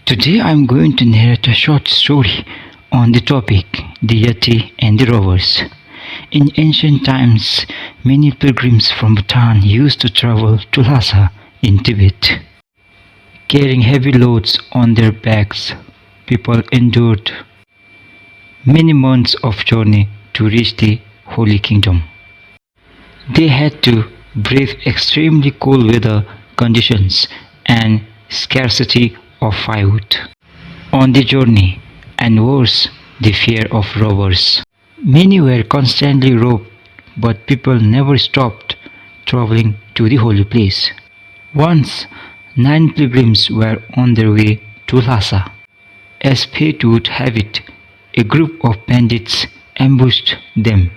Today I'm going to narrate a short story on the topic the Yeti and the Robbers. In ancient times, many pilgrims from Bhutan used to travel to Lhasa in Tibet. Carrying heavy loads on their backs, people endured many months of journey to reach the Holy Kingdom. They had to brave extremely cold weather conditions and scarcity of firewood on the journey, and worse, the fear of robbers. Many were constantly robbed, but people never stopped traveling to the holy place. Once, 9 pilgrims were on their way to Lhasa. As fate would have it, a group of bandits ambushed them.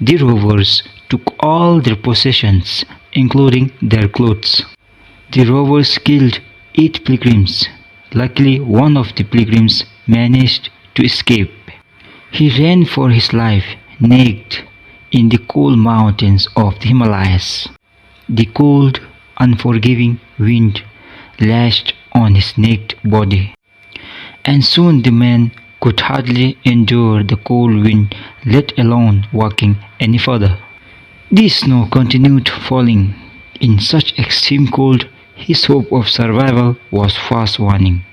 The robbers took all their possessions, including their clothes. The robbers killed 8 pilgrims. Luckily, one of the pilgrims managed to escape. He ran for his life, naked, in the cold mountains of the Himalayas. The cold, unforgiving wind lashed on his naked body, and soon the man could hardly endure the cold wind, let alone walking any further. The snow continued falling. In such extreme cold, his hope of survival was fast waning.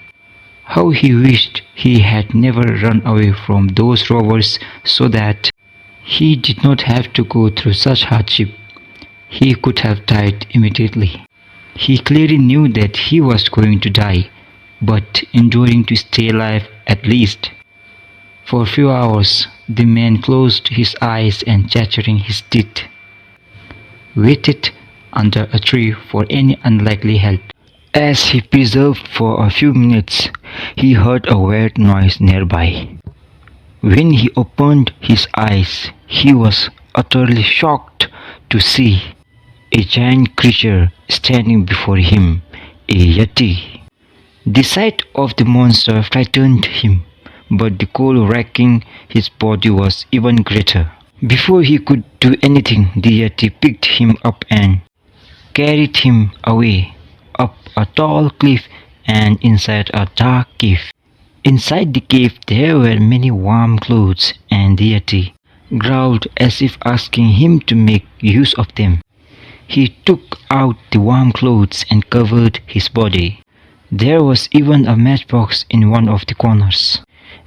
How he wished he had never run away from those robbers so that he did not have to go through such hardship. He could have died immediately. He clearly knew that he was going to die, but enduring to stay alive at least. For a few hours, the man closed his eyes and chattering his teeth, waited under a tree for any unlikely help. As he preserved for a few minutes, he heard a weird noise nearby. When he opened his eyes, he was utterly shocked to see a giant creature standing before him, a Yeti. The sight of the monster frightened him, but the cold racking his body was even greater. Before he could do anything, the Yeti picked him up and carried him away, up a tall cliff and inside a dark cave. Inside the cave there were many warm clothes, and the Yeti growled as if asking him to make use of them. He took out the warm clothes and covered his body. There was even a matchbox in one of the corners.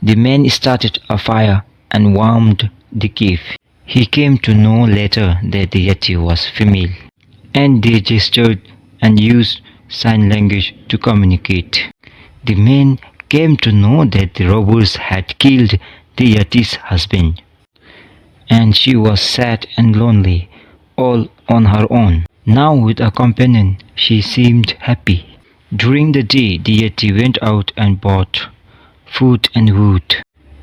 The man started a fire and warmed the cave. He came to know later that the Yeti was female, and they gestured and used sign language to communicate. The man came to know that the robbers had killed the Yeti's husband, and she was sad and lonely, all on her own. Now with a companion, she seemed happy. During the day, the Yeti went out and bought food and wood.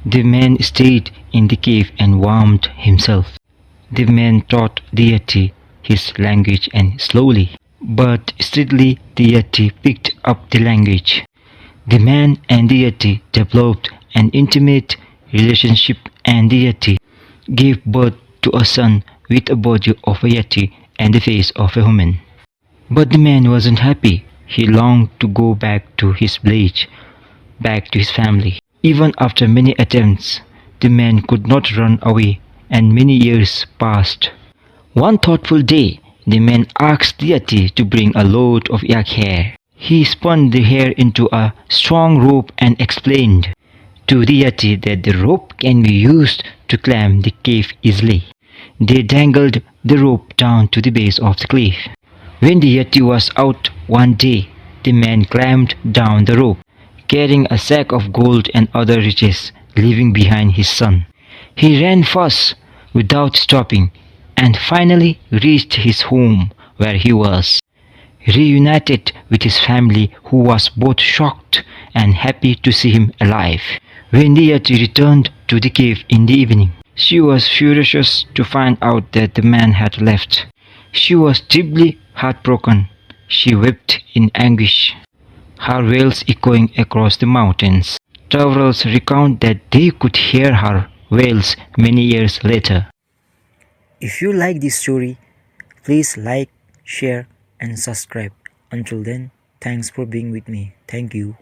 The man stayed in the cave and warmed himself. The man taught the Yeti his language, and slowly but steadily the Yeti picked up the language. The man and the Yeti developed an intimate relationship, and the Yeti gave birth to a son with a body of a Yeti and the face of a human. But the man wasn't happy. He longed to go back to his village, back to his family. Even after many attempts, the man could not run away, and many years passed. One thoughtful day, the man asked the Yeti to bring a load of yak hair. He spun the hair into a strong rope and explained to the Yeti that the rope can be used to climb the cave easily. They dangled the rope down to the base of the cliff. When the Yeti was out one day, the man climbed down the rope, carrying a sack of gold and other riches, leaving behind his son. He ran fast without stopping, and finally reached his home, where he was reunited with his family, who was both shocked and happy to see him alive. When the Yeti returned to the cave in the evening, she was furious to find out that the man had left. She was deeply heartbroken. She wept in anguish, her wails echoing across the mountains. Travelers recount that they could hear her wails many years later. If you like this story, please like, share and subscribe. Until then, thanks for being with me. Thank you.